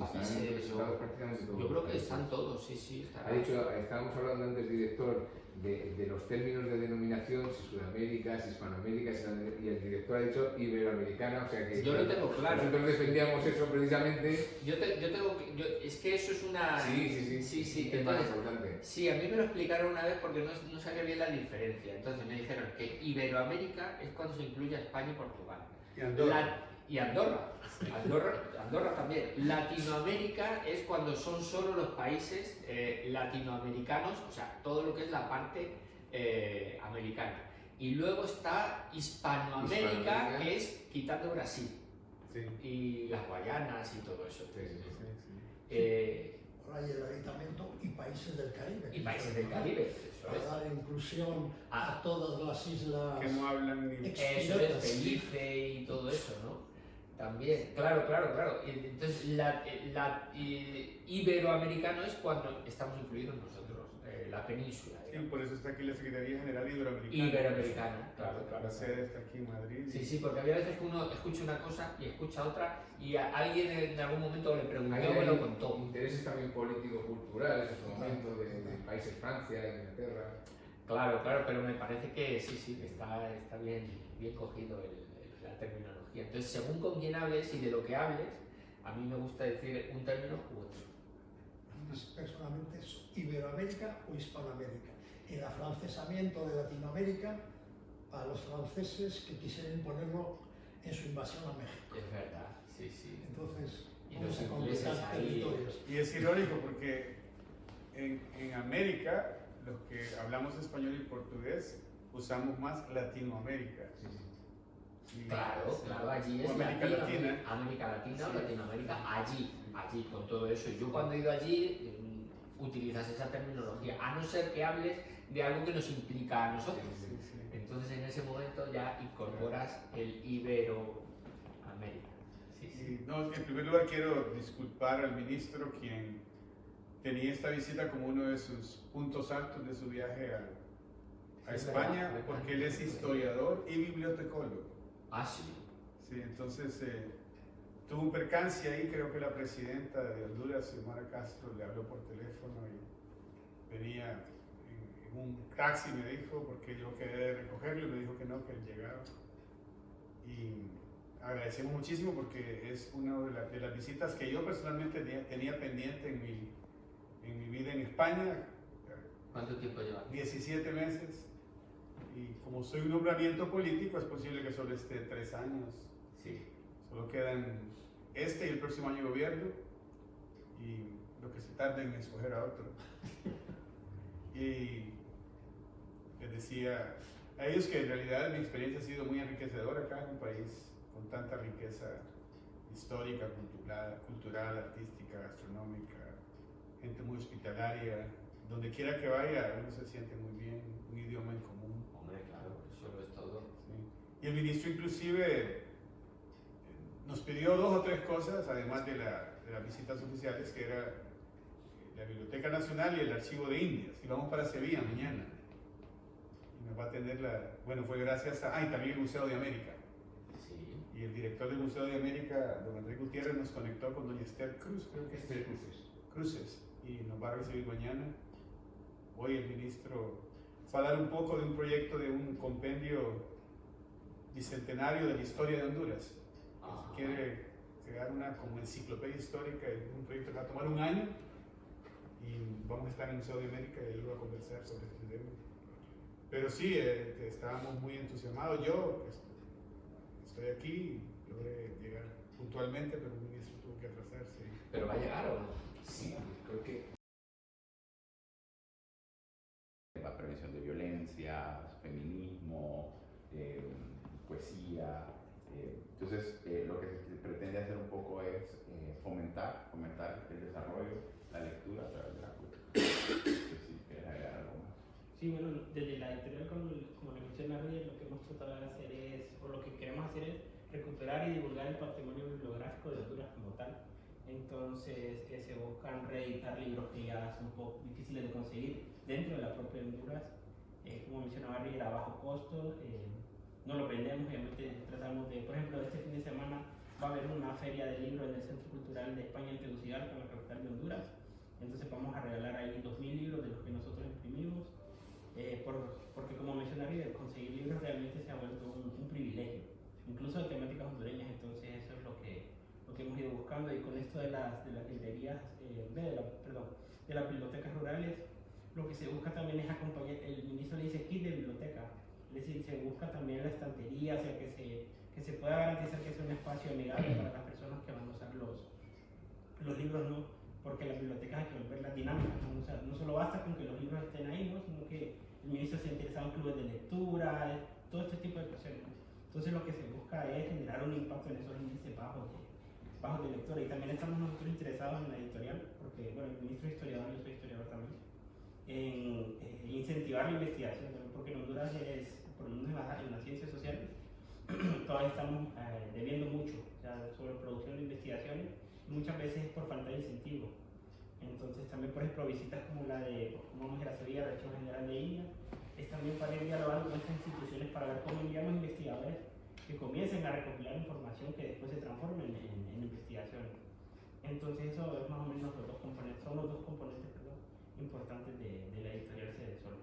países, prácticamente todos. yo creo que están todos, sí. Ha dicho, estábamos hablando antes, director, de los términos de denominación, si Sudamérica, si Hispanoamérica, y el director ha dicho Iberoamericana, o sea que yo lo tengo claro. Nosotros defendíamos eso precisamente. Es que eso es una... Sí, es más importante. Sí, a mí me lo explicaron una vez porque no sabía bien la diferencia. Entonces me dijeron que Iberoamérica es cuando se incluye a España y Portugal. Y Andorra. Andorra también. Latinoamérica es cuando son solo los países latinoamericanos, o sea, todo lo que es la parte americana. Y luego está Hispanoamérica, que es quitando Brasil. Sí. Y las Guayanas y todo eso. Ahora y el Ayuntamiento y países del Caribe. Y países del Caribe, eso para es. dar inclusión a todas las islas que no hablan ni... Eso es, Belice y todo eso, ¿no? También, claro. Entonces, iberoamericano es cuando estamos incluidos nosotros, la península. Sí, por eso está aquí la Secretaría General Iberoamericana. Iberoamericano, claro. La sede está aquí en Madrid. Sí, porque había veces que uno escucha una cosa y escucha otra y a alguien en algún momento le preguntó o me lo contó. Intereses también político-culturales en su momento, de países, Francia, Inglaterra. Claro, pero me parece que sí, que está bien cogido la terminología. Entonces, según con quién hables y de lo que hables, a mí me gusta decir un término u otro. Personalmente es Iberoamérica o Hispanoamérica. El afrancesamiento de Latinoamérica a los franceses que quisieron imponerlo en su invasión a México. Es verdad, sí. Entonces, Y vamos los a ingleses completar ahí. territorios. Y es irónico porque en América, los que hablamos español y portugués, usamos más Latinoamérica. Y Claro, allí es América Latina. América Latina, Sí. Latinoamérica, allí, con todo eso. Yo cuando he ido allí utilizas esa terminología, a no ser que hables de algo que nos implica a nosotros. Sí. Entonces en ese momento ya incorporas el Iberoamérica. Sí. Y, no, en primer lugar quiero disculpar al ministro quien tenía esta visita como uno de sus puntos altos de su viaje a España, porque él es historiador y bibliotecólogo. Sí. Sí, entonces tuvo un percance ahí, creo que la presidenta de Honduras, Xiomara Castro, le habló por teléfono y venía en un taxi, me dijo, porque yo quedé de recogerlo y me dijo que no, que él llegaba. Y agradecemos muchísimo porque es una de las visitas que yo personalmente tenía pendiente en mi vida en España. ¿Cuánto tiempo lleva? 17 meses. Y como soy un nombramiento político, es posible que solo esté 3 años. Sí. Solo quedan este y el próximo año gobierno y lo que se tarda en escoger a otro. Y les decía a ellos que en realidad mi experiencia ha sido muy enriquecedora acá en un país con tanta riqueza histórica, cultural, artística, gastronómica, gente muy hospitalaria. Donde quiera que vaya, uno se siente muy bien, un idioma en común. Hombre, claro, eso lo es todo. Sí. Y el ministro inclusive nos pidió 2 o 3 cosas, además de las visitas oficiales, que era la Biblioteca Nacional y el Archivo de Indias. Y vamos para Sevilla mañana. Y nos va a atender bueno, fue gracias a... y también el Museo de América. Sí. Y el director del Museo de América, don Andrés Gutiérrez, nos conectó con doña Esther Cruz, creo que Esther Cruces. Y nos va a recibir mañana. Hoy el ministro va a dar un poco de un proyecto de un compendio bicentenario de la historia de Honduras. Quiere crear una como enciclopedia histórica, un proyecto que va a tomar 1 año y vamos a estar en el Museo de América y ahí va a conversar sobre este tema. Pero sí, estábamos muy entusiasmados. Yo estoy aquí, logré llegar puntualmente, pero el ministro tuvo que atrasarse. ¿Pero va a llegar o no? Sí, creo que la prevención de violencias, feminismo, poesía. Entonces, lo que se pretende hacer un poco es fomentar el desarrollo, la lectura a través de la cultura. Si quieres agregar algo más. Sí, bueno, desde la editorial, como le menciona Roger, lo que hemos tratado de hacer o lo que queremos hacer es recuperar y divulgar el patrimonio bibliográfico de Honduras como tal. Entonces, se buscan reeditar libros que ya son un poco difíciles de conseguir dentro de la propia Honduras. Como mencionaba Roger, a bajo costo. No lo vendemos, obviamente tratamos de, por ejemplo, este fin de semana va a haber una feria de libros en el Centro Cultural de España en Tegucigalpa, en la capital de Honduras. Entonces vamos a regalar ahí 2000 libros de los que nosotros imprimimos, porque como menciona River, conseguir libros realmente se ha vuelto un privilegio, incluso de temáticas hondureñas. Entonces eso es lo que hemos ido buscando, y con esto de las librerías, de las bibliotecas rurales, lo que se busca también es acompañar, el ministro le dice kit de biblioteca, es decir, se busca también la estantería, o sea, que se pueda garantizar que sea un espacio amigable para las personas que van a usar los libros, ¿no? Porque las bibliotecas hay que ver las dinámicas, ¿no? O sea, no solo basta con que los libros estén ahí, ¿no? Sino que el ministro se ha interesado en clubes de lectura, todo este tipo de cuestiones. Entonces lo que se busca es generar un impacto en esos índices bajos de lectura, y también estamos nosotros interesados en la editorial, porque bueno, el ministro es historiador, yo soy historiador también, en incentivar la investigación, porque en Honduras, por lo menos en las ciencias sociales, todavía estamos debiendo mucho, o sea, sobre producción de investigaciones, y muchas veces es por falta de incentivo. Entonces también, por ejemplo, visitas como la de Vamos a ir a Sevilla, la Región General de India, es también para ir dialogando con estas instituciones para ver cómo enviamos investigadores que comiencen a recopilar información que después se transforme en investigaciones. Entonces eso es más o menos los dos componentes, son los dos componentes importantes de la editorial Cedesol.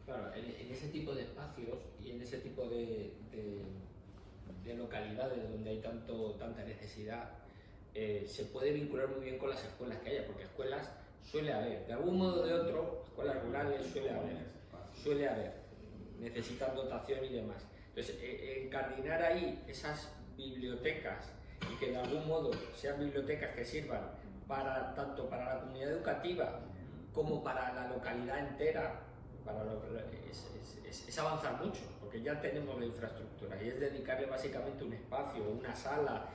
Claro, en ese tipo de espacios y en ese tipo de localidades donde hay tanta necesidad, se puede vincular muy bien con las escuelas que haya, porque escuelas suele haber, de algún modo o de otro, escuelas rurales suele haber, necesitan dotación y demás. Entonces, encardinar ahí esas bibliotecas y que de algún modo sean bibliotecas que sirvan tanto para la comunidad educativa como para la localidad entera, es avanzar mucho, porque ya tenemos la infraestructura, y es dedicarle básicamente un espacio, una sala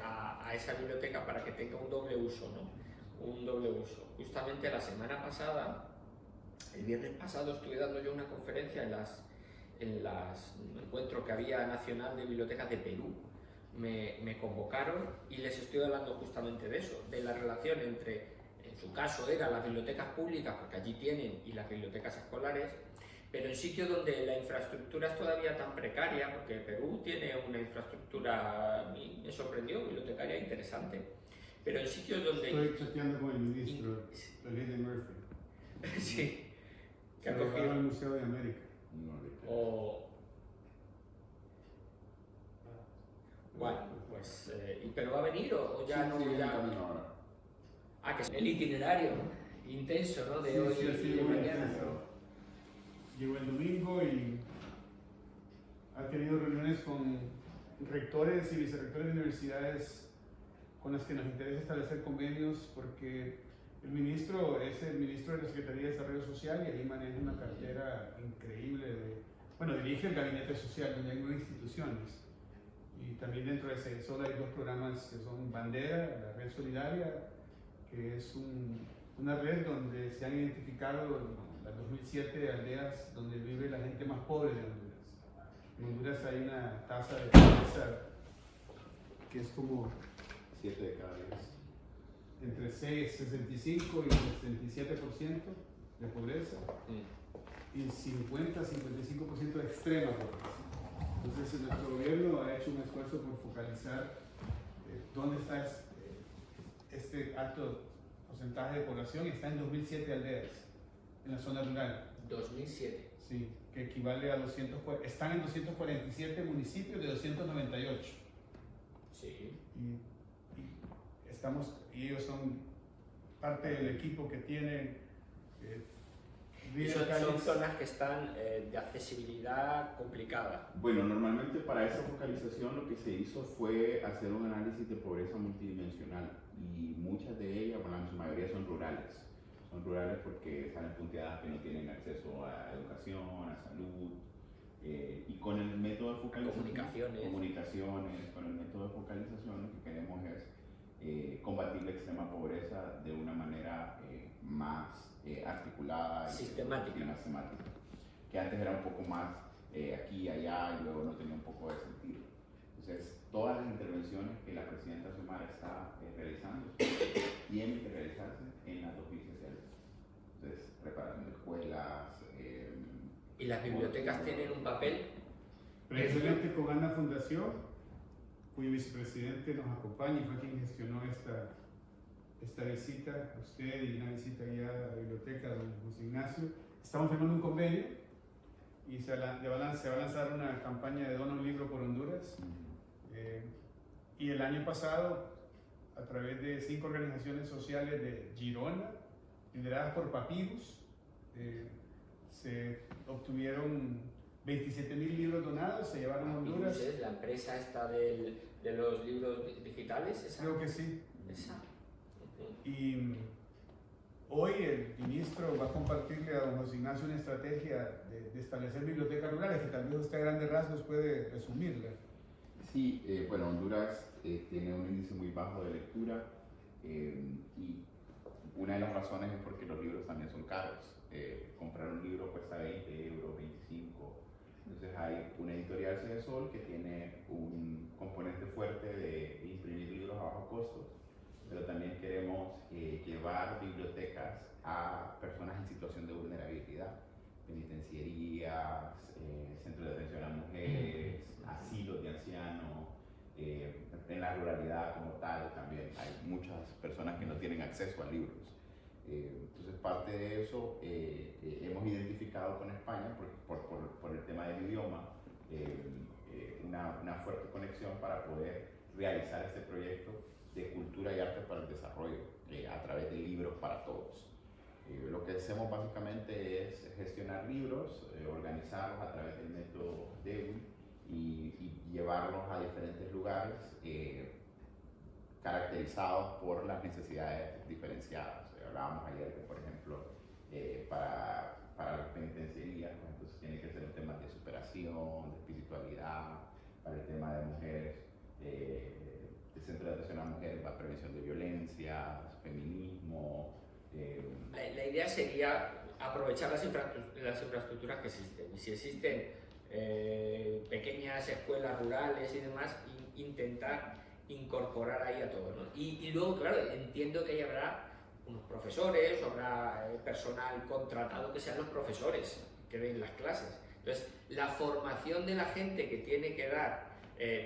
a esa biblioteca para que tenga un doble uso, ¿no? Un doble uso. Justamente la semana pasada, el viernes pasado, estuve dando yo una conferencia en un encuentro que había nacional de bibliotecas de Perú. Me convocaron y les estoy hablando justamente de eso, de la relación entre, en su caso eran las bibliotecas públicas, porque allí tienen, y las bibliotecas escolares, pero en sitios donde la infraestructura es todavía tan precaria, porque Perú tiene una infraestructura, a mí me sorprendió, bibliotecaria interesante, pero en sitios donde... Estoy chateando con el ministro, David Murphy. Sí, que Se ha lo llevaron cogido... al Museo de América. Bueno, pues, ¿pero va a venir o ya no? Sí, Ya... camino ahora. Ah, que es el itinerario intenso, ¿no? De hoy y de mañana. Llegó el domingo y ha tenido reuniones con rectores y vicerrectores de universidades con las que nos interesa establecer convenios, porque el ministro es el ministro de la Secretaría de Desarrollo Social y ahí maneja una cartera increíble dirige el gabinete social donde hay 9 instituciones. Y también dentro de Cedesol hay 2 programas que son Bandera, la Red Solidaria, que es una red donde se han identificado las 2007 aldeas donde vive la gente más pobre de Honduras. En Honduras hay una tasa de pobreza que es como 7 de cada 10. entre 65 y 67% de pobreza y 50-55% de extrema pobreza. Entonces nuestro gobierno ha hecho un esfuerzo por focalizar dónde está este alto porcentaje de población, y está en 2007 aldeas en la zona rural. 2007. Sí, que equivale a están en 247 municipios de 298. Sí. Y ellos son parte del equipo que tienen Son zonas que están de accesibilidad complicada. Bueno, normalmente para esa focalización lo que se hizo fue hacer un análisis de pobreza multidimensional, y muchas de ellas, bueno, la mayoría son rurales. Son rurales porque están en punteadas que no tienen acceso a educación, a salud, y con el método de focalización, comunicaciones, con el método de focalización lo que queremos es combatir la extrema pobreza de una manera más articulada y sistemática. Más temática, que antes era un poco más aquí y allá, y luego no tenía un poco de sentido. Entonces, todas las intervenciones que la presidenta Xiomara está realizando tienen que realizarse en las 2 vicenciales. Entonces, reparación de escuelas. ¿Y las bibliotecas tienen un papel? Precisamente con Ana Fundación cuyo vicepresidente nos acompaña y fue quien gestionó esta visita a usted y una visita guiada a la biblioteca de don José Ignacio. Estamos firmando un convenio y se va a lanzar una campaña de dona un libro por Honduras. Y el año pasado, a través de 5 organizaciones sociales de Girona, lideradas por Papyrus, se obtuvieron 27.000 libros donados, se llevaron a Honduras. ¿Es la empresa esta de los libros digitales? ¿Esa? Creo que sí. Esa. Y hoy el ministro va a compartirle a don José Ignacio una estrategia de establecer bibliotecas rurales, que tal vez usted a grandes rasgos puede resumirla. Sí, bueno, Honduras tiene un índice muy bajo de lectura y una de las razones es porque los libros también son caros. Comprar un libro cuesta 20 euros, 25. Entonces hay una editorial Cedesol que tiene un componente fuerte de imprimir libros a bajo costo, pero también queremos llevar bibliotecas a personas en situación de vulnerabilidad, penitenciarías, centros de atención a mujeres, asilos de ancianos, en la ruralidad como tal también hay muchas personas que no tienen acceso a libros. Entonces parte de eso hemos identificado con España por el tema del idioma una fuerte conexión para poder realizar este proyecto de cultura y arte para el desarrollo a través de libros para todos. Lo que hacemos básicamente es gestionar libros, organizarlos a través del método DEWI y llevarlos a diferentes lugares caracterizados por las necesidades diferenciadas. Hablábamos ayer que, por ejemplo, para las penitenciarías, pues, entonces tiene que ser un tema de superación, de espiritualidad, para el tema de mujeres, de centro de atención a mujeres, la prevención de violencias, feminismo. La idea sería aprovechar las infraestructuras que existen. Y si existen pequeñas escuelas rurales y demás, intentar incorporar ahí a todos, ¿no? Y luego, claro, entiendo que ahí habrá unos profesores, habrá personal contratado que sean los profesores que den las clases. Entonces, la formación de la gente que tiene que dar,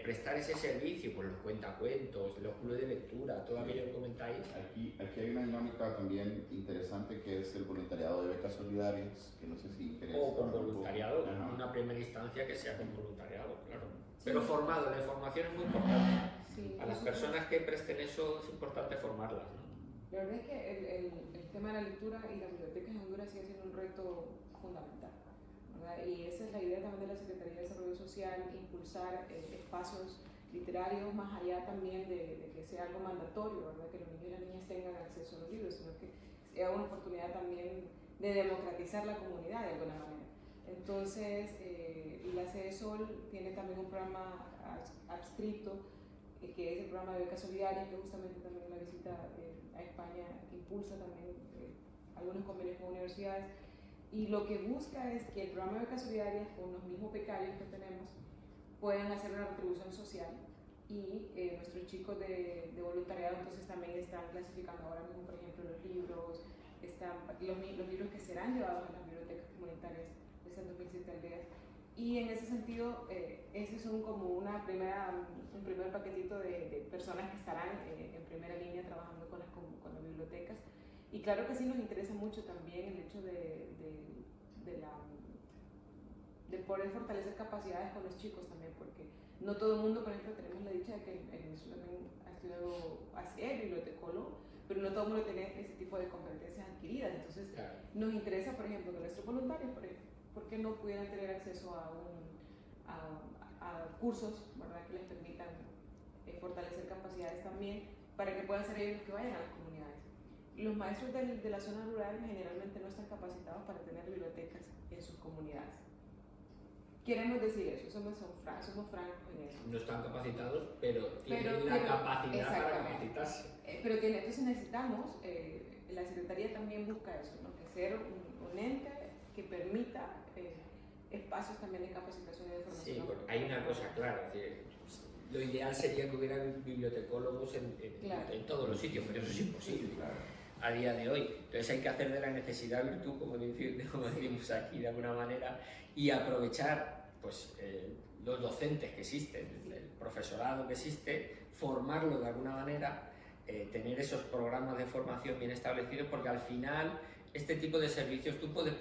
prestar ese servicio, pues los cuentacuentos, los clubes de lectura, todo aquello que comentáis. Aquí hay una dinámica también interesante que es el voluntariado de becas solidarias, que no sé si interesa. O con voluntariado, en una primera instancia que sea con voluntariado, claro. Pero formado, la información es muy importante. Sí, a las personas que presten eso es importante formarlas, ¿no? La verdad es que el tema de la lectura y las bibliotecas en Honduras sigue siendo un reto fundamental, ¿verdad? Y esa es la idea también de la Secretaría de Desarrollo Social, impulsar espacios literarios más allá también de que sea algo mandatorio, ¿verdad? Que los niños y las niñas tengan acceso a los libros, sino que sea una oportunidad también de democratizar la comunidad de alguna manera. Entonces, la Cedesol tiene también un programa adscrito, que es el programa de becas solidarias, que justamente también la visita a España impulsa también algunos convenios con universidades, y lo que busca es que el programa de becas solidarias, con los mismos becarios que tenemos, puedan hacer una retribución social, y nuestros chicos de voluntariado entonces también están clasificando ahora mismo, por ejemplo, los libros que serán llevados a las bibliotecas comunitarias de estas 2007 aldeas. Y en ese sentido, ese son como un primer paquetito de personas que estarán en primera línea trabajando con las bibliotecas. Y claro que sí nos interesa mucho también el hecho de poder fortalecer capacidades con los chicos también, porque no todo el mundo, por ejemplo, tenemos la dicha de que el ministro también es bibliotecólogo, pero no todo el mundo tiene ese tipo de competencias adquiridas. Entonces, claro, nos interesa, por ejemplo, que nuestros voluntarios, ¿por qué no pudieran tener acceso a cursos, ¿verdad?, que les permitan fortalecer capacidades también, para que puedan ser ellos los que vayan a las comunidades? Los maestros de la zona rural generalmente no están capacitados para tener bibliotecas en sus comunidades. Queremos decir eso, somos francos en eso. No están capacitados, pero tienen la capacidad para capacitarse. Pero entonces necesitamos, la Secretaría también busca eso, ¿no?, que ser un ente que permita espacios también de capacitación y de formación. Sí, porque hay una cosa clara, lo ideal sería que hubiera bibliotecólogos en todos los sitios, pero eso es imposible a día de hoy. Entonces hay que hacer de la necesidad virtud, como decimos aquí de alguna manera, y aprovechar pues, los docentes que existen, el profesorado que existe, formarlo de alguna manera, tener esos programas de formación bien establecidos, porque al final este tipo de servicios tú puedes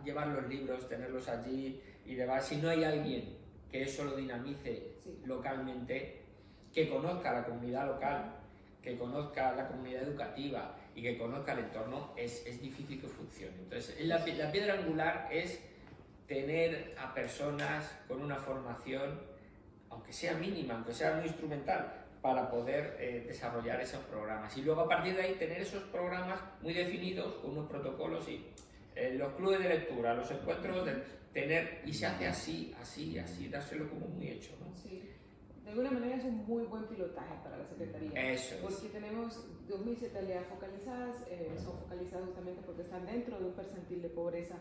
llevar los libros, tenerlos allí y demás. Si no hay alguien que eso lo dinamice localmente, que conozca la comunidad local, que conozca la comunidad educativa y que conozca el entorno, es difícil que funcione. Entonces, la piedra angular es tener a personas con una formación, aunque sea mínima, aunque sea muy instrumental, para poder desarrollar esos programas. Y luego a partir de ahí tener esos programas muy definidos, con unos protocolos y los clubes de lectura, los encuentros, y se hace así, dárselo como muy hecho, ¿no? Sí. De alguna manera es un muy buen pilotaje para la Secretaría. Eso es. Porque tenemos 2.000 tareas focalizadas, son focalizadas justamente porque están dentro de un percentil de pobreza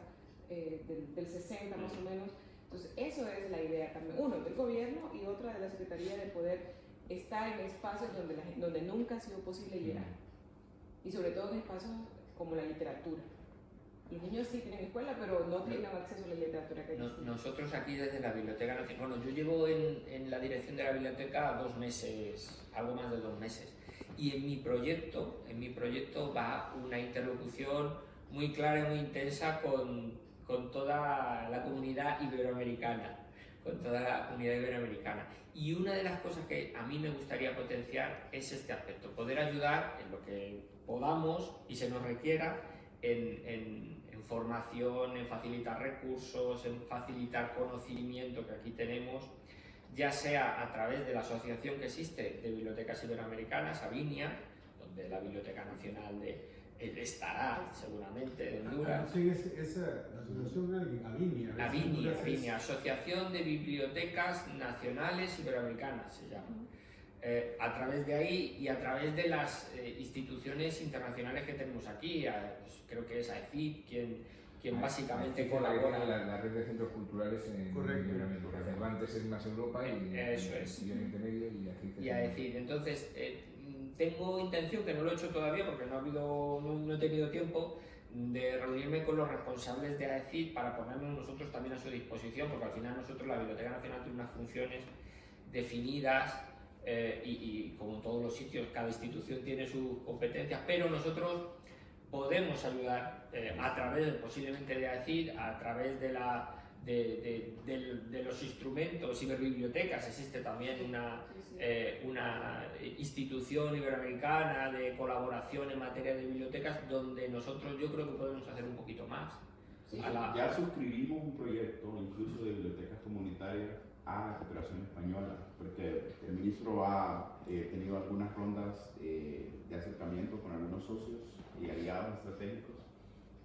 del 60 más o menos. Entonces, eso es la idea también, uno, del gobierno y otra de la Secretaría, de poder estar en espacios donde nunca ha sido posible llegar. Y sobre todo en espacios como la literatura. Los niños sí tienen escuela, pero no tienen acceso a la literatura que existe. Nosotros aquí desde la Biblioteca Nacional, bueno, yo llevo en la dirección de la biblioteca 2 meses, algo más de 2 meses. Y en mi proyecto va una interlocución muy clara y muy intensa con toda la comunidad iberoamericana, Y una de las cosas que a mí me gustaría potenciar es este aspecto, poder ayudar en lo que podamos y se nos requiera en formación, en facilitar recursos, en facilitar conocimiento que aquí tenemos, ya sea a través de la asociación que existe de bibliotecas iberoamericanas, Avinia, donde la Biblioteca Nacional estará seguramente de Honduras. Sí, esa asociación Avinia, Asociación de Bibliotecas Nacionales Iberoamericanas se llama. A través de ahí y a través de las instituciones internacionales que tenemos aquí, pues creo que es AECID quien básicamente colabora. La red de centros culturales en Iberoamérica, porque antes es más Europa y eso es. Y Intermedio y AECID. Entonces, tengo intención, que no lo he hecho todavía porque no he tenido tiempo, de reunirme con los responsables de AECID para ponernos nosotros también a su disposición, porque al final nosotros, la Biblioteca Nacional, tiene unas funciones definidas y como en todos los sitios, cada institución tiene sus competencias, pero nosotros podemos ayudar a través posiblemente de AECID, a través de los instrumentos ciberbibliotecas. Existe también una institución iberoamericana de colaboración en materia de bibliotecas, donde nosotros yo creo que podemos hacer un poquito más. Sí, ya suscribimos un proyecto incluso de bibliotecas comunitarias a la Cooperación Española, porque el ministro ha tenido algunas rondas de acercamiento con algunos socios y aliados estratégicos.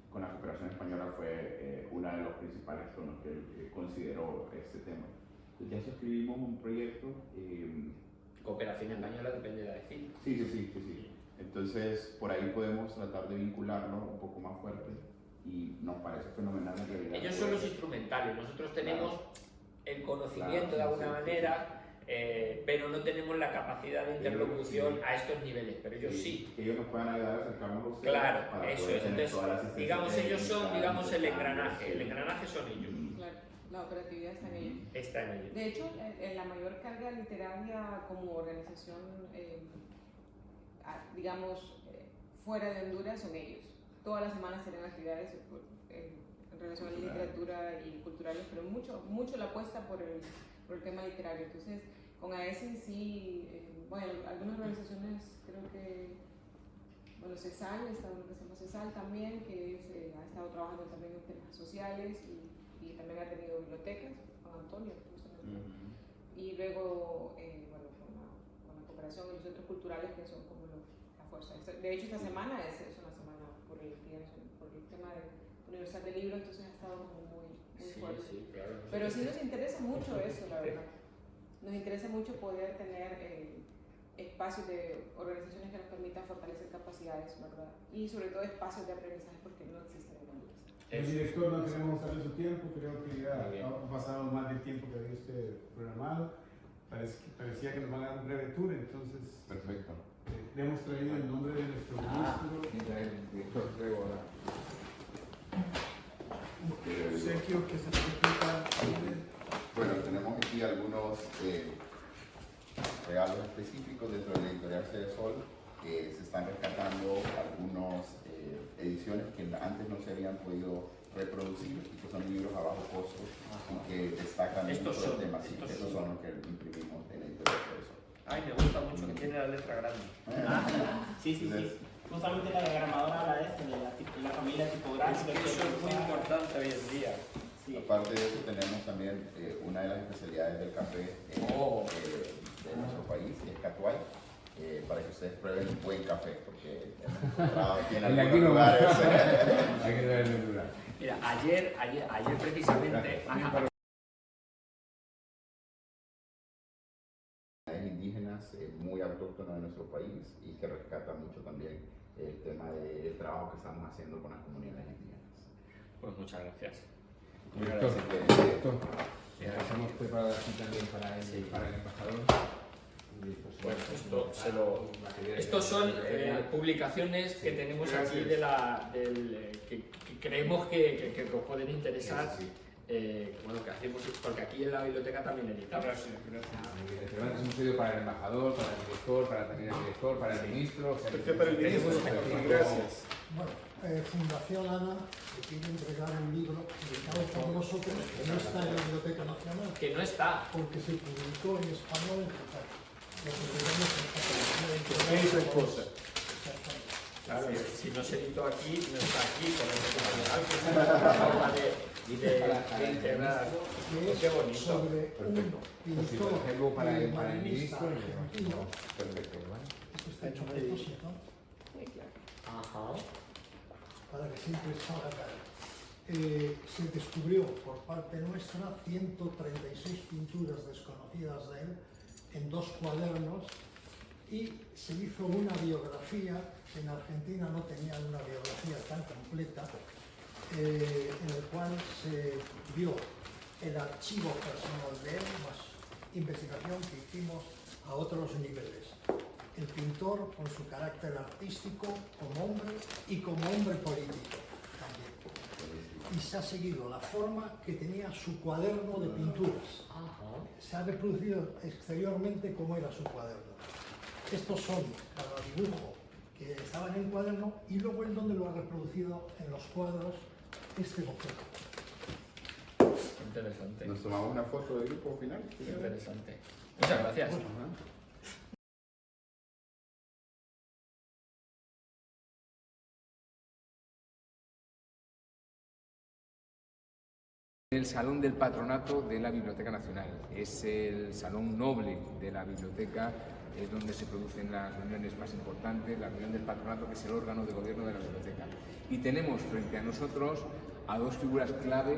Con la Cooperación Española fue uno de los principales con los que él consideró este tema. Entonces ya suscribimos un proyecto. Cooperación Española depende de AECID. Sí. Entonces por ahí podemos tratar de vincularlo un poco más fuerte y nos parece fenomenal en realidad. Ellos son los instrumentales, nosotros tenemos el conocimiento de alguna manera, pero no tenemos la capacidad de interlocución a estos niveles, pero ellos sí. Que ellos nos puedan ayudar a acercarnos a ustedes. Claro, eso es. Entonces, digamos, ellos son, el engranaje son ellos. Claro, la operatividad está en ellos. Está en ellos. De hecho, la mayor carga literaria como organización, digamos, fuera de Honduras son ellos. Todas las semanas tienen actividades en relación a la literatura y culturales, pero mucho la apuesta por el tema literario. Entonces, con AECID sí, algunas organizaciones, creo que, CESAL, está uno que se llama CESAL también, que ha estado trabajando también en temas sociales y también ha tenido bibliotecas, con Antonio, justamente. Y luego, con la cooperación y los centros culturales, que son como la fuerza. De hecho, esta semana es una semana por el tema de Universal del Libro, entonces ha estado como muy fuerte. Sí, claro. Pero sí nos interesa mucho eso, la verdad. Nos interesa mucho poder tener espacios de organizaciones que nos permitan fortalecer capacidades, ¿verdad? Y sobre todo espacios de aprendizaje, porque no existen en Honduras. El director, no queremos usar su tiempo, creo que ya ha pasado más del tiempo que había usted programado. Parecía que nos van a dar un breve tour, entonces. Perfecto. Le hemos traído el nombre de nuestro ministro. Bueno, tenemos aquí algunos regalos específicos dentro de la editorial Cedesol. Se están rescatando algunas ediciones que antes no se habían podido reproducir y que son libros a bajo costo y que destacan mucho el tema. Sí, estos son los que imprimimos en la editorial Cedesol. Ay, me gusta mucho que tiene la letra grande. Sí, sí, sí. Justamente la diagramadora habla de esto, de la familia tipográfica. Eso es muy importante hoy en día. Sí. Aparte de eso, tenemos también una de las especialidades del café de nuestro país, y es Catuay, para que ustedes prueben un buen café, porque hemos encontrado aquí en algunos lugares. Hay que traer el lugar. Mira, ayer precisamente... Indígenas muy autóctonas de nuestro país y que rescata mucho también el tema del trabajo que estamos haciendo con las comunidades indígenas. Pues muchas gracias. Director, hemos preparado aquí también para el embajador. Bueno, estos son publicaciones que tenemos aquí que creemos que os pueden interesar. Bueno, que hacemos, porque aquí en la biblioteca también editamos. Gracias. Hemos pedido para el embajador, para el director, también el director, para el ministro. O sea, Para el ministro. Gracias. Bueno, Fundación ANA quiere entregar un libro dedicado por nosotros que no está en la Biblioteca Nacional. Que no está. Porque se publicó en español en Qatar. Lo que queremos es ¿Qué dice el cosa? Claro, si no se editó aquí, no está aquí, por eso es una forma de integrar. Qué bonito. Sobre un pintor para el humanista ministro. argentino. Perfecto, ¿vale? Esto está hecho a propósito, Ajá. para que siempre salga claro. Se descubrió por parte nuestra 136 pinturas desconocidas de él en 2 cuadernos y se hizo una biografía, que en Argentina no tenían una biografía tan completa, en el cual se vio el archivo personal de él, más investigación que hicimos a otros niveles. El pintor con su carácter artístico como hombre y como hombre político también. Y se ha seguido la forma que tenía su cuaderno de pinturas. Se ha reproducido exteriormente cómo era su cuaderno. Estos son cada dibujo que estaba en el cuaderno y luego el donde lo ha reproducido en los cuadros este boceto. Interesante. Nos tomamos una foto de grupo final. Interesante. Muchas gracias. El Salón del Patronato de la Biblioteca Nacional. Es el salón noble de la biblioteca, es donde se producen las reuniones más importantes, la reunión del patronato, que es el órgano de gobierno de la biblioteca. Y tenemos frente a nosotros a 2 figuras clave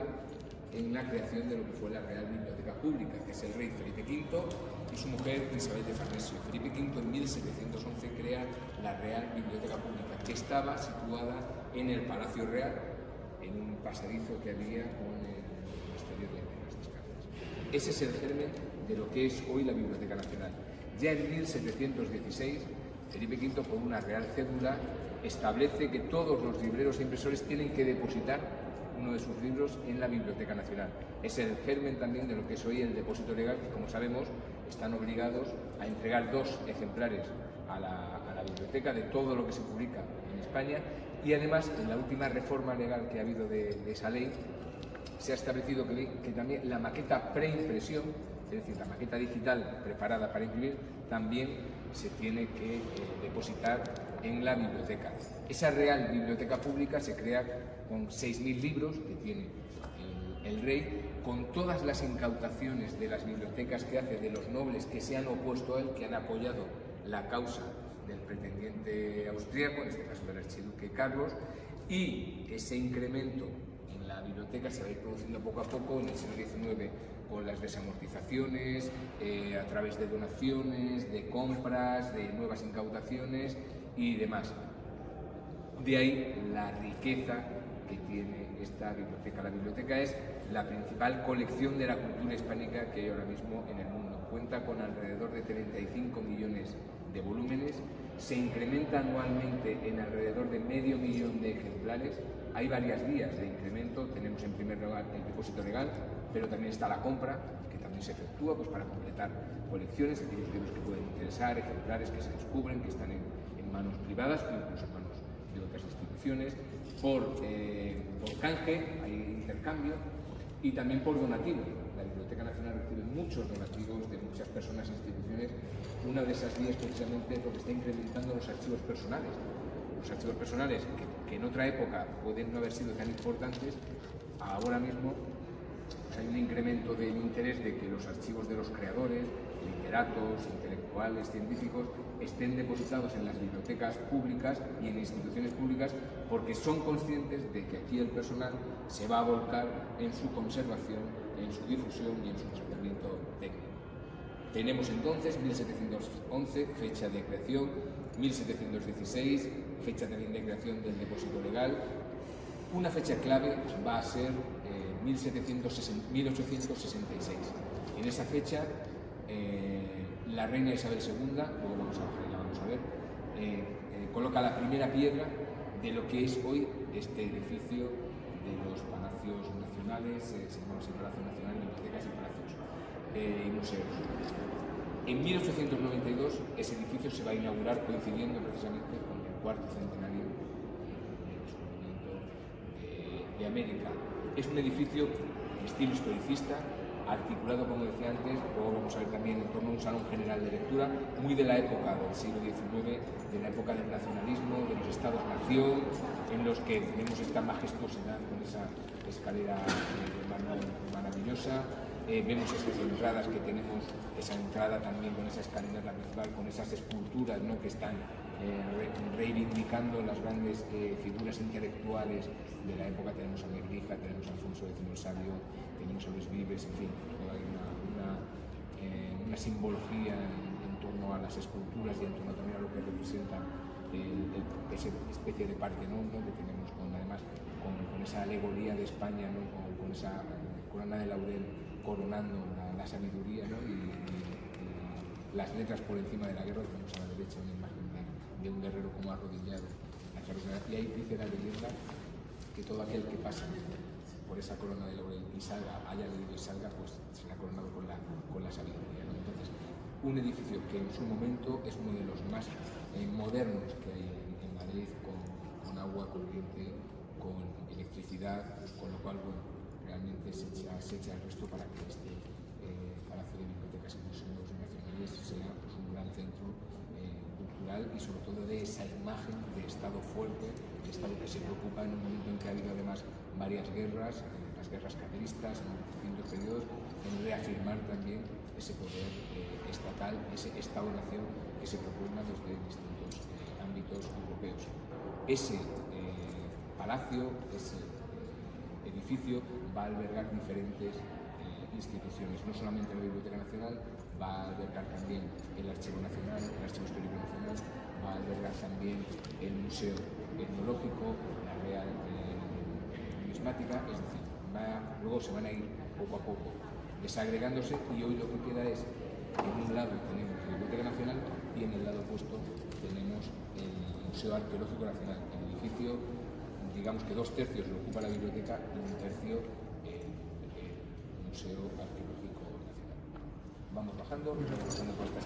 en la creación de lo que fue la Real Biblioteca Pública, que es el rey Felipe V y su mujer Isabel de Farnesio. Felipe V en 1711 crea la Real Biblioteca Pública, que estaba situada en el Palacio Real, en un pasadizo que había con el monasterio de las Descalzas. Ese es el germen de lo que es hoy la Biblioteca Nacional. Ya en 1716, Felipe V, por una real cédula, establece que todos los libreros e impresores tienen que depositar uno de sus libros en la Biblioteca Nacional. Es el germen también de lo que es hoy el depósito legal, que, como sabemos, están obligados a entregar 2 ejemplares a la biblioteca de todo lo que se publica en España, y además en la última reforma legal que ha habido de esa ley se ha establecido que también la maqueta preimpresión, es decir, la maqueta digital preparada para imprimir, también se tiene que depositar en la biblioteca. Esa Real Biblioteca Pública se crea con 6.000 libros que tiene el rey, con todas las incautaciones de las bibliotecas que hace de los nobles que se han opuesto a él, que han apoyado la causa del pretendiente austríaco, en este caso del archiduque Carlos, y ese incremento en la biblioteca se va a ir produciendo poco a poco en el siglo XIX con las desamortizaciones, a través de donaciones, de compras, de nuevas incautaciones y demás. De ahí la riqueza que tiene esta biblioteca. La biblioteca es la principal colección de la cultura hispánica que hay ahora mismo en el mundo. Cuenta con alrededor de 35 millones de volúmenes, se incrementa anualmente en alrededor de 500.000 de ejemplares. Hay varias vías de incremento, tenemos tenemos en primer lugar el depósito legal, pero también está la compra, que también se efectúa pues, para completar colecciones, aquellos libros que pueden interesar, ejemplares que se descubren, que están en manos privadas o incluso en manos de otras instituciones, por canje, hay intercambio, y también por donativo. La Biblioteca Nacional recibe muchos donativos de muchas personas e instituciones. Una de esas vías precisamente es lo que está incrementando los archivos personales. Los archivos personales que en otra época pueden no haber sido tan importantes, ahora mismo pues hay un incremento del interés de que los archivos de los creadores, literatos, intelectuales, científicos, estén depositados en las bibliotecas públicas y en instituciones públicas, porque son conscientes de que aquí el personal se va a volcar en su conservación, en su difusión y en su tratamiento técnico. Tenemos entonces 1711, fecha de creación, 1716, fecha también de creación del depósito legal. Una fecha clave va a ser 1866. En esa fecha, la reina Isabel II, luego la vamos a ver, coloca la primera piedra de lo que es hoy este edificio de los palacios nacionales, se llama así Palacio Nacional, bibliotecas y palacios y museos. En 1892 ese edificio se va a inaugurar coincidiendo precisamente con el cuarto centenario del descubrimiento de América. Es un edificio de estilo historicista, articulado, como decía antes, luego vamos a ver también en torno a un salón general de lectura, muy de la época del siglo XIX, de la época del nacionalismo, de los estados-nación, en los que vemos esta majestuosidad con esa escalera maravillosa, vemos esas entradas que tenemos, esa entrada también con esa escalera la principal, con esas esculturas, ¿no?, que están reivindicando las grandes figuras intelectuales de la época. Tenemos a Negrija, tenemos a Alfonso X el Sabio, tenemos a Luis Vives, en fin, hay una simbología en torno a las esculturas y en torno también a lo que representa esa especie de Partenón, ¿no?, que tenemos además con esa alegoría de España, ¿no?, con esa corona de laurel coronando la sabiduría, ¿no?, y las letras por encima de la guerra. Tenemos a la derecha una imagen de un guerrero como arrodillado, y ahí dice la leyenda que todo aquel que pasa por esa corona de laurel y salga, haya leído y salga, pues será coronado con la sabiduría, ¿no? Entonces, un edificio que en su momento es uno de los más modernos que hay en Madrid, con agua corriente, con electricidad, con lo cual, bueno, realmente se echa el resto para que este Palacio de Bibliotecas y Museos Nacionales sea pues, un gran centro cultural y sobre todo de esa imagen de Estado fuerte, de Estado que se preocupa en un momento en que ha habido además varias guerras, las guerras carlistas en distintos periodos, en reafirmar también ese poder estatal, ese Estado-nación que se propugna desde distintos ámbitos europeos. Ese palacio, ese edificio va a albergar diferentes instituciones, no solamente la Biblioteca Nacional, va a albergar también el Archivo Nacional, el Archivo Histórico Nacional, va a albergar también el Museo Etnológico, la Real Numismática, es decir, luego se van a ir poco a poco desagregándose, y hoy lo que queda es, en un lado tenemos la Biblioteca Nacional y en el lado opuesto tenemos el Museo Arqueológico Nacional, el edificio, digamos que 2/3 lo ocupa la biblioteca y 1/3 el Museo Arqueológico Nacional. Vamos bajando por estas.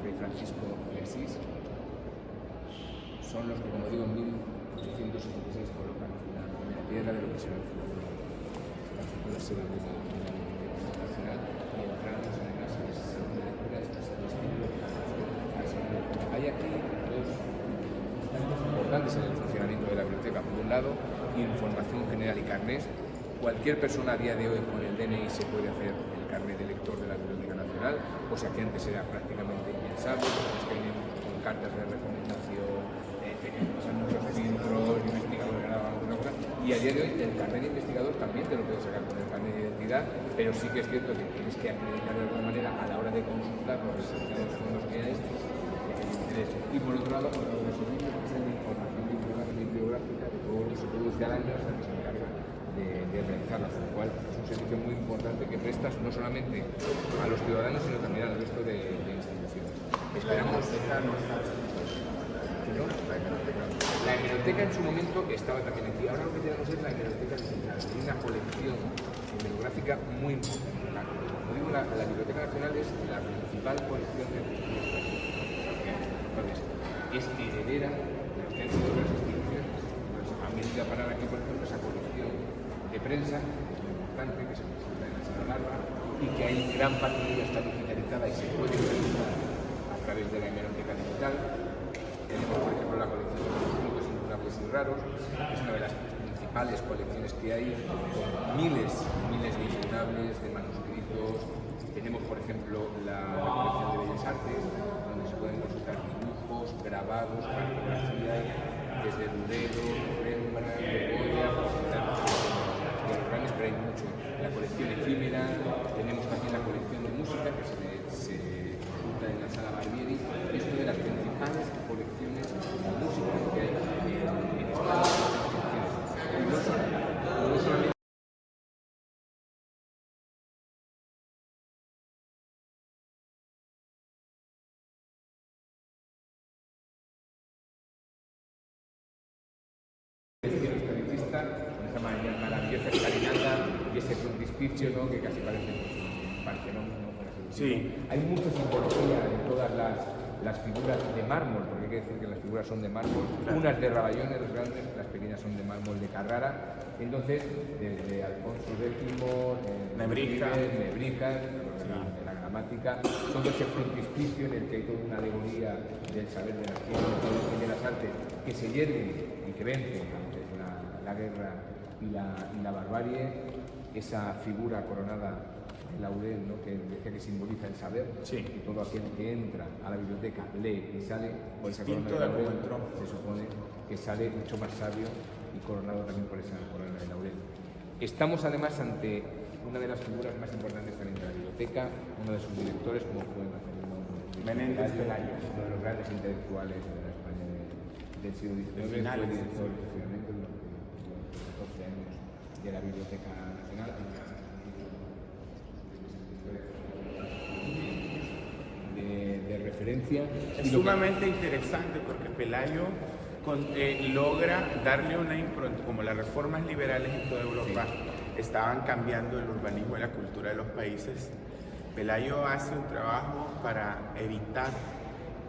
Rey Francisco de Asís son los que, como digo, en 1866 colocan la primera piedra de lo que será el futuro, la futura sede de la Biblioteca Nacional, y entramos en la sesión de lectura. Hay aquí dos instantes importantes en el funcionamiento de la biblioteca. Por un lado, información general y carnés. Cualquier persona a día de hoy con el DNI se puede hacer el carnet de lector de la Biblioteca Nacional, cosa que antes era prácticamente impensable, porque con cartas de recomendación, pasan muchos filtros, investigador ganaba alguna cosa, y a día de hoy el carnet de investigador también te lo puedes sacar con el carnet de identidad, pero sí que es cierto que tienes que acreditar de alguna manera a la hora de consultar los fondos que hay, el interés. Y por otro lado, por los servicios que es de información bibliográfica de todo lo que se produce al año hasta que se encarga de de realizarlas, con lo cual es un servicio muy importante que prestas no solamente a los ciudadanos, sino también al resto de instituciones. Esperamos. La hemeroteca en su momento estaba también aquí. Ahora lo que tenemos es la hemeroteca digital. Hay una colección hemerográfica muy importante. Como digo, la Biblioteca Nacional es la principal colección de entonces, es heredera de lo que han sido las instituciones. Entonces, han venido a parar aquí, por ejemplo, esa colección de prensa, que es muy importante, que se consulta en la Sala Larva, y que hay gran parte de ella está digitalizada y se puede realizar a través de la hemeroteca digital. Tenemos, por ejemplo, la colección de manuscritos incurables y raros, que es una de las principales colecciones que hay, con miles y miles de incurables, de manuscritos. Tenemos, por ejemplo, la colección de Bellas Artes, donde se pueden consultar dibujos, grabados, cartografía, desde Durero, Rembrandt, Goya, de los grandes, pero hay mucho. La colección efímera, tenemos también la colección de música, que se consulta en la Sala Barbieri, es una de las principales colecciones de música que hay en España. Y no solamente con esa maravillosa escalinata y ese frontispicio, ¿no?, que casi parece Partenón, ¿no? Sí. Hay mucha simbología en todas las figuras de mármol, porque hay que decir que las figuras son de mármol, claro. Unas de Rabayones, las grandes, las pequeñas son de mármol de Carrara. Entonces, desde Alfonso X, Nebrija, la gramática, todo ese frontispicio en el que hay toda una alegoría del saber de las ciencias y de las artes que se yerguen y que vencen ante la guerra y la barbarie, esa figura coronada de laurel, ¿no?, que decía que simboliza el saber, sí. Y todo aquel que entra a la biblioteca, lee y sale por esa corona de laurel, se supone que sale mucho más sabio y coronado también por esa corona de laurel. Estamos además ante una de las figuras más importantes también de la biblioteca, uno de sus directores, como fue Menéndez Pelayo, uno de los grandes intelectuales de la España del siglo XIX, fue director efectivamente durante 14 años de la Biblioteca Nacional. De referencia. Es sumamente interesante porque Pelayo logra darle una impronta, como las reformas liberales en toda Europa estaban cambiando el urbanismo y la cultura de los países. Pelayo hace un trabajo para evitar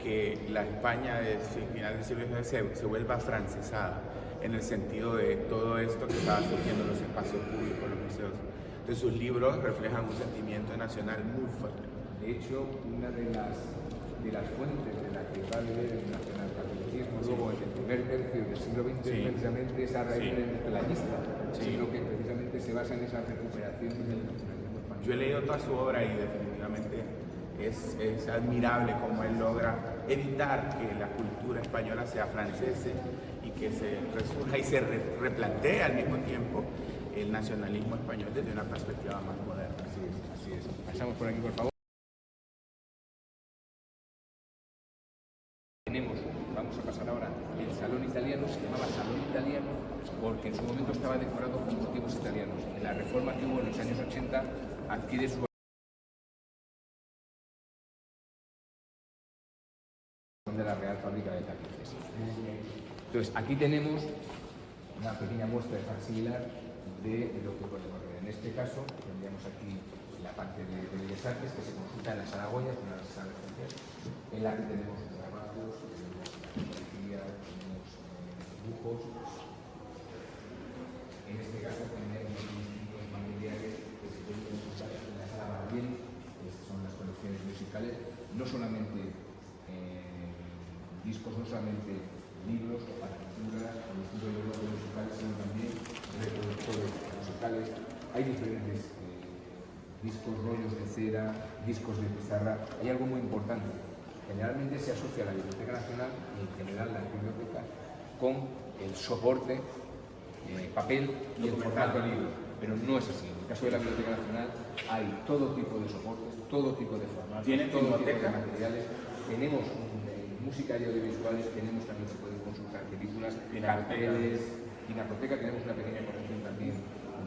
que la España del final del siglo XIX se vuelva francesada, en el sentido de todo esto que estaba surgiendo en los espacios públicos, los museos. Entonces sus libros reflejan un sentimiento nacional muy fuerte. De hecho, una de las fuentes de la que va a beber el nacionalcatolicismo luego en el primer tercio del siglo XX precisamente es a raíz del pelayista, sino que precisamente se basa en esa recuperación del nacionalismo español. Yo he leído toda su obra y definitivamente es admirable cómo él logra evitar que la cultura española sea francesa y que se resurja y se replantee al mismo tiempo el nacionalismo español desde una perspectiva más moderna. Así es. Pasamos por aquí, por favor. Vamos a pasar ahora el Salón Italiano, se llamaba Salón Italiano porque en su momento estaba decorado con motivos italianos. En la reforma que hubo en los años 80 adquiere su de la Real Fábrica de Tapices. Entonces, aquí tenemos una pequeña muestra de facsimilar de lo que podemos ver. En este caso, tendríamos aquí la parte de Bellas Artes que se consulta en la Sala Goya, una de las salas especiales, en la que tenemos trabajos, tenemos fotografía, tenemos dibujos. En este caso, tenemos distintos familiares que se pueden consultar en la Sala Barbieri, que son las colecciones musicales, no solamente discos, no solamente libros o partituras o distintos libros musicales, sino también reproductores musicales. Hay diferentes discos, rollos de cera, discos de pizarra. Hay algo muy importante. Generalmente se asocia a la Biblioteca Nacional y en general las bibliotecas con el soporte, papel y el formato libro, pero no es así. En el caso de la Biblioteca Nacional hay todo tipo de soportes, todo tipo de formatos, todo tipo de materiales. Tenemos música y audiovisuales, tenemos también, se pueden consultar películas, carteles, pinacoteca, tenemos una pequeña colección también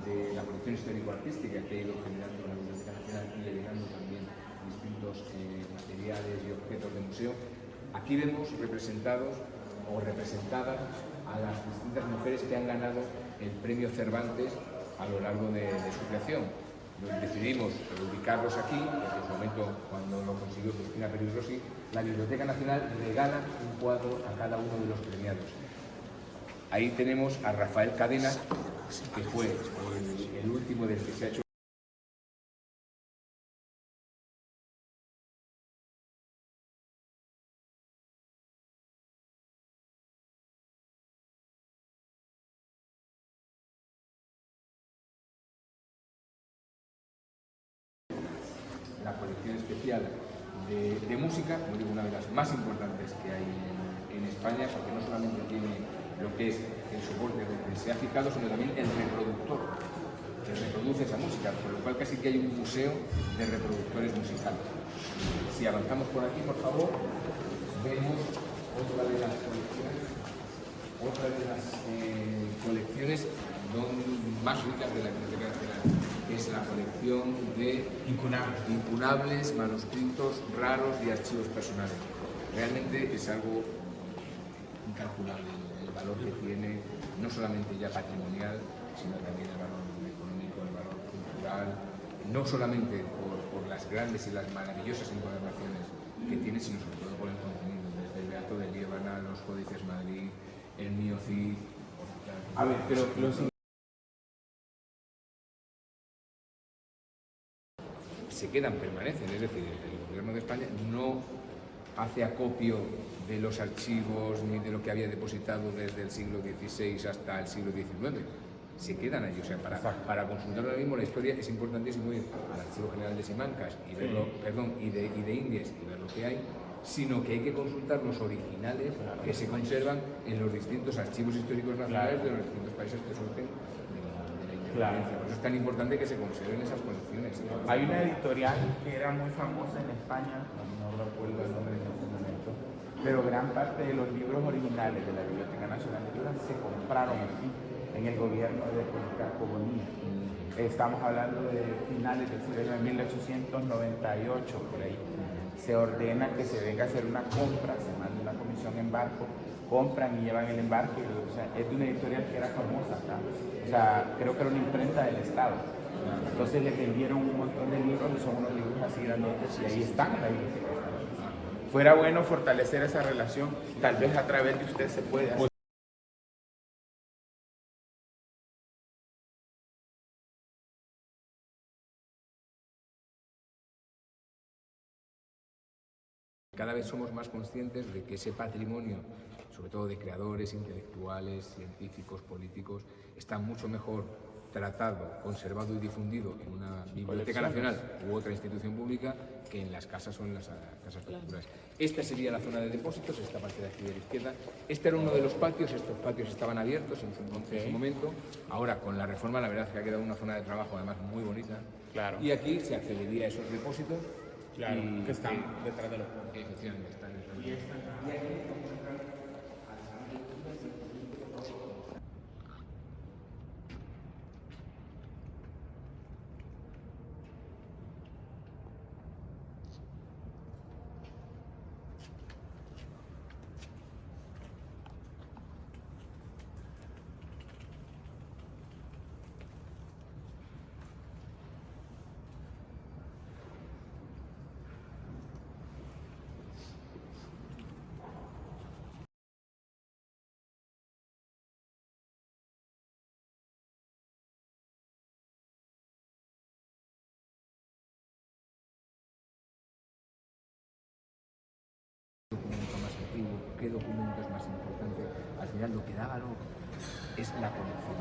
de la colección histórico-artística que ha ido generando la Biblioteca Nacional y heredando también distintos materiales y objetos de museo. Aquí vemos representados o representadas a las distintas mujeres que han ganado el premio Cervantes a lo largo de su creación. Decidimos ubicarlos aquí, porque en su momento, cuando lo consiguió Cristina Pérez Rossi, la Biblioteca Nacional regala un cuadro a cada uno de los premiados. Ahí tenemos a Rafael Cadenas, que fue el último del que se ha hecho la colección especial de música, como digo, una de las más importantes que hay en España, porque no solamente tiene lo que es el soporte donde se ha fijado, sino también el reproductor que reproduce esa música, por lo cual casi que hay un museo de reproductores musicales. Si avanzamos por aquí, por favor, vemos otra de las colecciones más ricas de la Biblioteca Nacional, que es la colección de incunables, manuscritos raros y archivos personales. Realmente es algo incalculable el valor que tiene, no solamente ya patrimonial, sino también el valor económico, el valor cultural, no solamente por las grandes y las maravillosas encuadernaciones que tiene, sino sobre todo por el contenido, desde el Beato de Liébana, los Códices Madrid, el Mío Cid. A ver, pero se quedan, permanecen, es decir, el gobierno de España no hace acopio de los archivos ni de lo que había depositado desde el siglo XVI hasta el siglo XIX. Se quedan allí, o sea, para consultar ahora mismo la historia es importantísimo ir al Archivo General de Simancas y verlo, y de Indias y ver lo que hay, sino que hay que consultar los originales que se conservan en los distintos archivos históricos nacionales de los distintos países que surgen de la independencia. Por eso es tan importante que se conserven esas colecciones. hay una editorial que era muy famosa en España, no recuerdo el nombre en este momento, pero gran parte de los libros originales de la Biblioteca Nacional de Honduras se compraron aquí, en el gobierno de Policarpo Bonilla. Estamos hablando de finales del siglo de 1898, por ahí. Se ordena que se venga a hacer una compra, se manda una comisión en barco, compran y llevan el embarque. O sea, es de una editorial que era famosa acá. O sea, creo que era una imprenta del Estado. Entonces le vendieron un montón de libros y son unos libros así grandotes y ahí están en la biblioteca. Fuera bueno fortalecer esa relación, tal vez a través de usted se puede hacer. Cada vez somos más conscientes de que ese patrimonio, sobre todo de creadores, intelectuales, científicos, políticos, está mucho mejor tratado, conservado y difundido en una biblioteca nacional u otra institución pública que en las casas o en las casas particulares. Esta sería la zona de depósitos, esta parte de aquí de la izquierda. Este era uno de los patios, estos patios estaban abiertos en su momento. Ahora, con la reforma, la verdad es que ha quedado una zona de trabajo además muy bonita. Claro. Y aquí se accedería a esos depósitos. Claro, y, que están detrás de los puentes. Efectivamente, están detrás de los puentes. Y aquí encuentran al Salón de Culturas y el Instituto de Trabajo. Documento más antiguo, qué documento es más importante. Al final lo que da valor es la colección.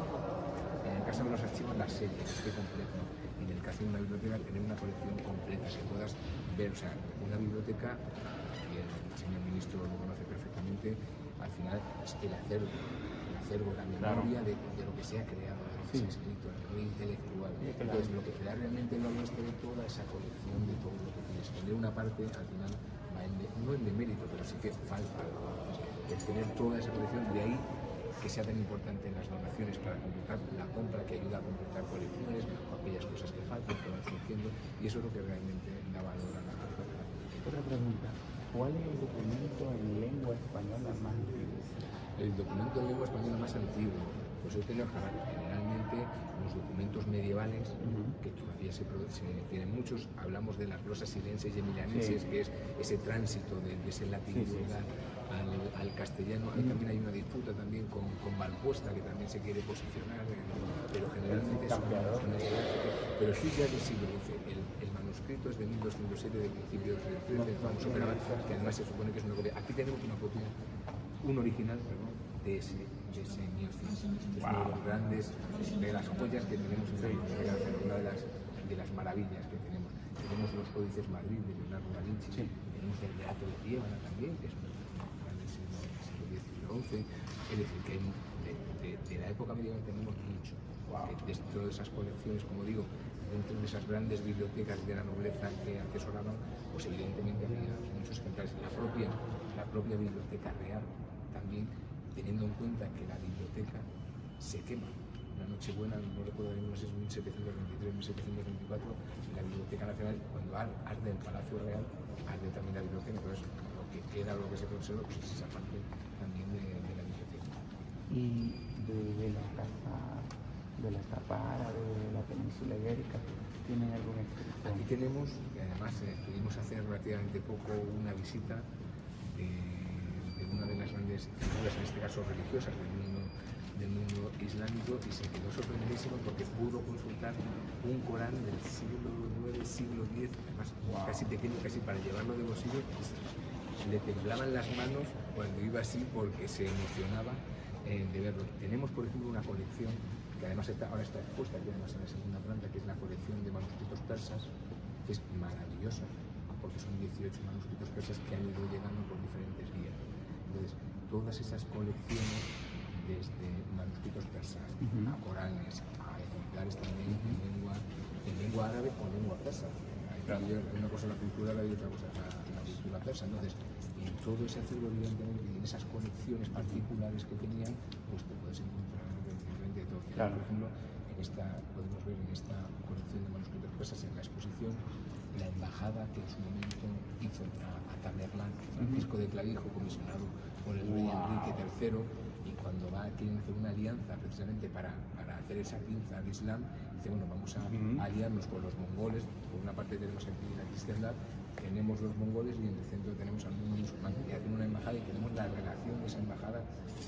En el caso de los archivos, la serie, este completo. Y en el caso de una biblioteca, tener una colección completa que puedas ver. O sea, una biblioteca, y el señor ministro lo conoce perfectamente, al final es el acervo, la memoria de lo que se ha creado, de lo que se ha escrito, el memoria intelectual. Entonces, lo que te da realmente el valor es tener toda esa colección de todo lo que tienes. Tener una parte, al final, no en demérito, pero sí que falta el tener toda esa colección. De ahí que sea tan importante en las donaciones para completar la compra, que ayuda a completar colecciones o aquellas cosas que faltan, que van surgiendo, y eso es lo que realmente da valor a la cultura. Otra pregunta, ¿cuál es el documento en lengua española más antiguo? El documento en lengua española más antiguo, pues yo tengo generalmente los documentos medievales, que todavía se tienen muchos. Hablamos de las glosas silenses y emilanenses, que es ese tránsito de ese latín vulgar al castellano. Ahí también hay una disputa también con Valpuesta, que también se quiere posicionar, pero generalmente son pero sí ya del siglo XI. El manuscrito es de 1207, de principios del XIII, famoso Perabat, que además se supone que es una copia. Aquí tenemos una copia, un original, perdón, de ese Miocis. Es uno de los grandes, de las joyas que tenemos en la biblioteca, una de las maravillas que tenemos. Tenemos los Códices Madrid de Leonardo da Vinci, tenemos el Beato de Piévana también, que es un del siglo X y XI. Es decir, que de la época medieval tenemos mucho. Dentro de esas colecciones, como digo, dentro de esas grandes bibliotecas de la nobleza que atesoraban, pues evidentemente había muchos ejemplares. La propia biblioteca real también, teniendo en cuenta que la biblioteca se quema. Una Nochebuena, no recuerdo bien, no sé si es 1723, 1724, la Biblioteca Nacional, cuando arde el Palacio Real, arde también la biblioteca. Entonces, lo que queda, lo que se conserva, pues es esa parte también de la biblioteca. Y de la casa, de la capa árabe, de la península ibérica, ¿tienen alguna explicación? Aquí tenemos, y además pudimos hacer relativamente poco una visita de una de las grandes figuras, en este caso religiosas, del mundo islámico, y se quedó sorprendidísimo porque pudo consultar un Corán del siglo IX, siglo X, además casi pequeño, casi para llevarlo de bolsillo, le temblaban las manos cuando iba así porque se emocionaba de verlo. Tenemos, por ejemplo, una colección que además ahora está expuesta aquí además en la segunda planta, que es la colección de manuscritos persas, que es maravillosa, porque son 18 manuscritos persas que han ido llegando por diferentes vías. Entonces, todas esas colecciones, desde manuscritos persas, a Coranes, a ejemplares también en lengua árabe o lengua persa. Una cosa es la cultura árabe y otra cosa es la cultura persa. Entonces, en todo ese acervo, evidentemente, y en esas colecciones particulares que tenían, pues te puedes encontrar de todo. Claro. Por ejemplo, podemos ver en esta colección de manuscritos persas, en la exposición, la embajada que en su momento hizo a Tamerlán, Francisco de Clavijo, comisionado por el rey Enrique III, y cuando quieren hacer una alianza precisamente para hacer esa pinza al Islam, dice, bueno, vamos a aliarnos con los mongoles. Por una parte tenemos aquí la cristiandad, tenemos los mongoles, y en el centro tenemos al mundo musulmán, y hacen una embajada, y tenemos la relación de esa embajada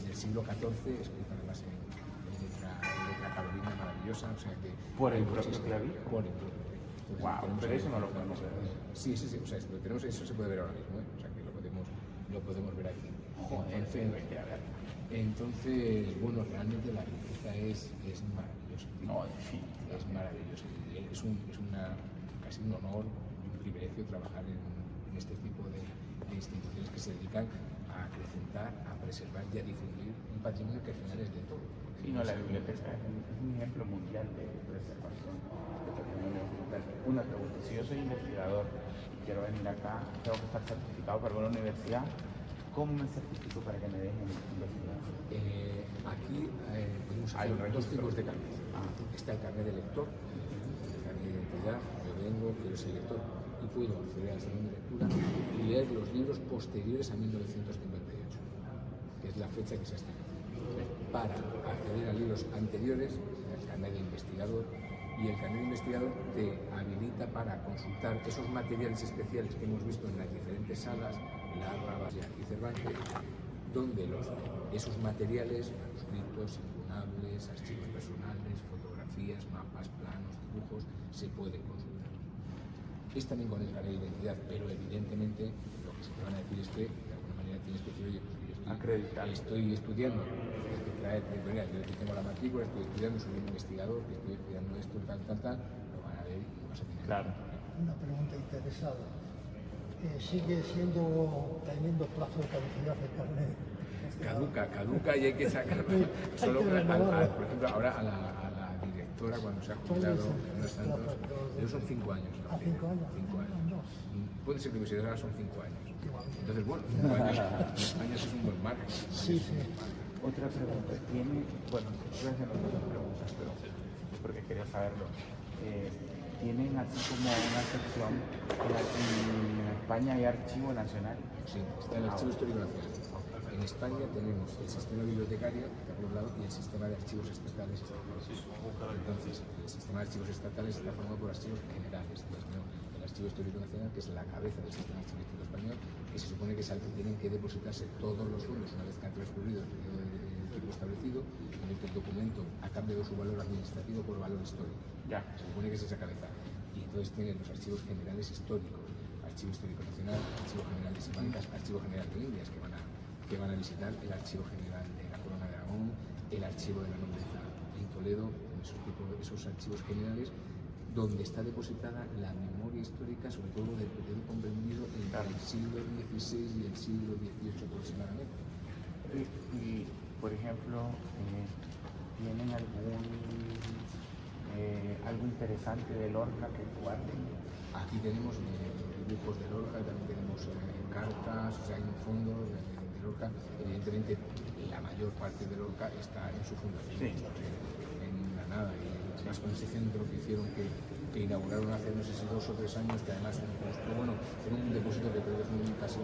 del siglo XIV, escrita además en letra carolina maravillosa, o sea que... ¿Por el propio Clavijo? Por el propio Clavijo. Wow, pero eso no lo podemos ver. Sí, o sea, lo tenemos, eso se puede ver ahora mismo, o sea que lo podemos ver aquí. Entonces, bueno, realmente la riqueza es maravillosa. No, en fin. Es maravilloso. Es casi un honor, un privilegio trabajar en este tipo de instituciones que se dedican a acrecentar, a preservar y a difundir un patrimonio que al final es de todo. Sí, no, la biblioteca es un ejemplo mundial de preservación de patrimonio cultural. Una pregunta, si yo soy investigador y quiero venir acá, tengo que estar certificado por alguna universidad, ¿cómo me certifico para que me dejen investigar? Aquí podemos hacer dos tipos de carnet. Está el carnet de lector, el carnet de identidad. Yo vengo, quiero ser lector y puedo acceder al salón de lectura y leer los libros posteriores a 1958, que es la fecha que se ha establecido. Para acceder a libros anteriores, el carnet de investigador, y el carnet de investigador te habilita para consultar esos materiales especiales que hemos visto en las diferentes salas, Larra, Bastia y Cervantes, donde esos materiales, manuscritos, incunables, archivos personales, fotografías, mapas, planos, dibujos, se pueden consultar. Es también con el carnet de identidad, pero evidentemente lo que se te van a decir es que de alguna manera tienes que decir, oye, pues estoy estudiando, tienes que traer, yo tengo la matrícula, estoy estudiando, soy un investigador, que estoy estudiando esto, tal, lo van a ver y lo vas a tener. Claro. Una pregunta interesada. ¿Sigue teniendo plazo de caducidad el carnet? Caduca y hay que sacarlo. Solo por ejemplo, ahora a la directora, cuando se ha jubilado, ellos son 5 años. ¿No? 5 años. 5 años. Puede ser que ahora son 5 años. Entonces, bueno, 5 años es un buen margen. Sí. Otra pregunta, bueno, estoy haciendo otras preguntas, pero es porque quería saberlo. ¿Tienen así como una sección, en España hay archivo nacional? Sí, está el Archivo Histórico Nacional. En España tenemos el sistema bibliotecario, que por un lado, y el sistema de archivos estatales. Entonces, el sistema de archivos estatales está formado por archivos generales. El Archivo Histórico Nacional, que es la cabeza del sistema archivístico español, que se supone que es al que tienen que depositarse todos los fondos una vez que han transcurrido el periodo de tiempo establecido, en el que el documento ha cambiado su valor administrativo por valor histórico. Ya. Se supone que es esa cabeza. Y entonces tienen los archivos generales históricos, Archivo Histórico Nacional, Archivo General de Simancas, Archivo General de Indias, que van a visitar, el Archivo General de la Corona de Aragón, el Archivo de la Nobleza en Toledo, esos archivos generales, donde está depositada la memoria histórica, sobre todo del periodo comprendido entre el siglo XVI y el siglo XVIII aproximadamente. Y por ejemplo, ¿tienen algo interesante de Lorca que guarden? Aquí tenemos dibujos de Lorca, también tenemos cartas, o sea, hay un fondo de Lorca. Evidentemente, la mayor parte de Lorca está en su fundación, sí, en Granada, y además con ese centro que hicieron, que inauguraron hace no sé si 2 o 3 años, que además bueno, era un depósito que creo que es casi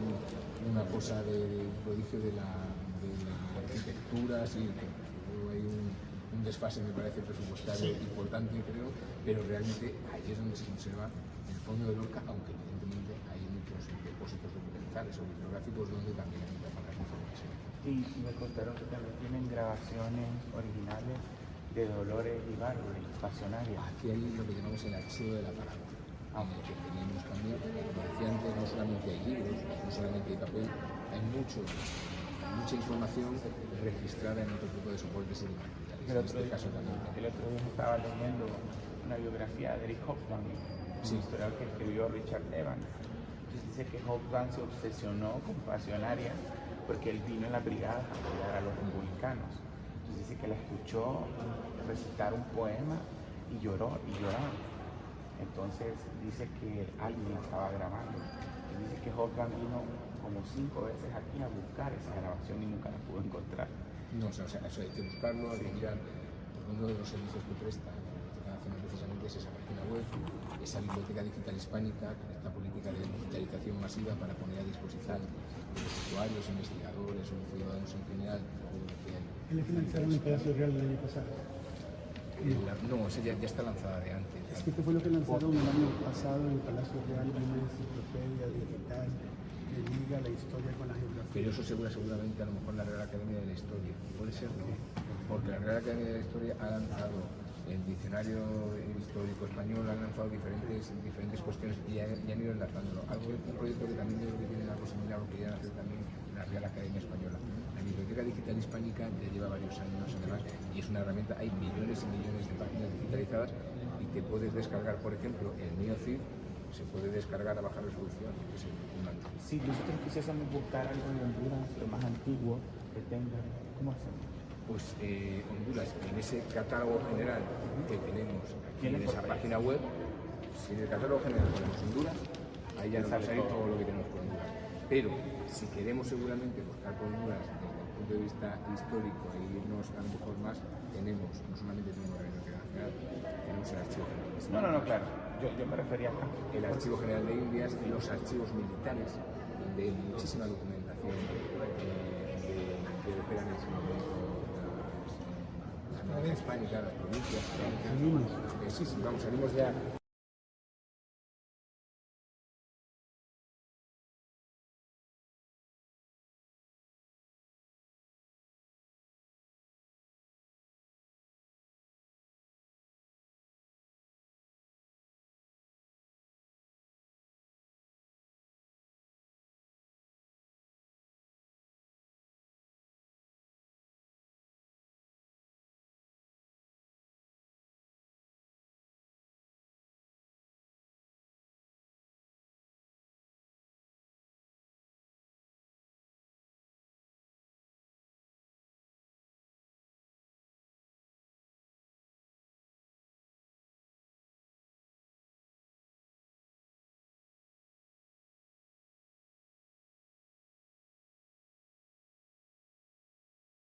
una cosa de prodigio de la arquitectura, sí, hay un desfase, me parece, presupuestario importante, creo, pero realmente ahí es donde se conserva el fondo de Lorca, aunque evidentemente hay muchos depósitos documentales o bibliográficos donde también hay que pagar información. Y me contaron que también tienen grabaciones originales de Dolores Ibarra, pasionarias. Aquí hay lo que llamamos el archivo de la palabra, en el que tenemos también, como decía antes, no solamente hay libros, no solamente hay papel, hay mucha información registrada en otro tipo de soportes y de materiales. En este caso también. El otro día estaba leyendo una biografía de Eric Hobsbawm, un historiador que escribió Richard Evans. Entonces dice que Hobsbawm se obsesionó con pasionarias porque él vino en la brigada a apoyar a los republicanos. Entonces dice que la escuchó recitar un poema y lloró y lloraba. Entonces dice que alguien la estaba grabando. Y dice que Hobsbawm vino como 5 veces aquí a buscar esa grabación y nunca la pudo encontrar. No, o sea, eso hay que buscarlo, hay que mirar. Uno de los servicios que presta la Biblioteca Nacional precisamente es esa página web, esa Biblioteca Digital Hispánica, con esta política de digitalización masiva para poner a disposición de los usuarios, investigadores o ciudadanos en general todo lo que hay. ¿Y le financiaron el Palacio Real del año pasado? No, esa ya está lanzada de antes. Es que ¿qué fue lo que lanzaron el año pasado en el Palacio Real? Una enciclopedia digital que liga la historia con la geografía. Pero eso seguramente a lo mejor la Real Academia de la Historia. Puede ser, ¿no? Porque la Real Academia de la Historia ha lanzado el diccionario histórico español, ha lanzado diferentes cuestiones y han ido enlazándolo. Un proyecto que también creo que tiene algo similar o que querían hacer también la Real Academia Española. La Biblioteca Digital Hispánica ya lleva varios años además y es una herramienta, hay millones y millones de páginas digitalizadas y te puedes descargar, por ejemplo, el NeoCid, se puede descargar a baja resolución. Si nosotros quisiésemos buscar algo de Honduras, lo más antiguo que tenga, ¿cómo hacemos? Pues Honduras, en ese catálogo general que tenemos aquí en esa página web, si en el catálogo general ponemos Honduras, ahí ya nos va a salir todo lo que tenemos por Honduras. Pero si queremos seguramente buscar por Honduras desde el punto de vista histórico e irnos a lo mejor más, no solamente tenemos la Biblioteca Nacional, tenemos el Archivo General. No, claro. Yo me refería acá. El Archivo General de Indias y los archivos militares, donde hay muchísima documentación que operan en su momento las hispánicas, las provincias. Seguimos. Sí, vamos, salimos ya.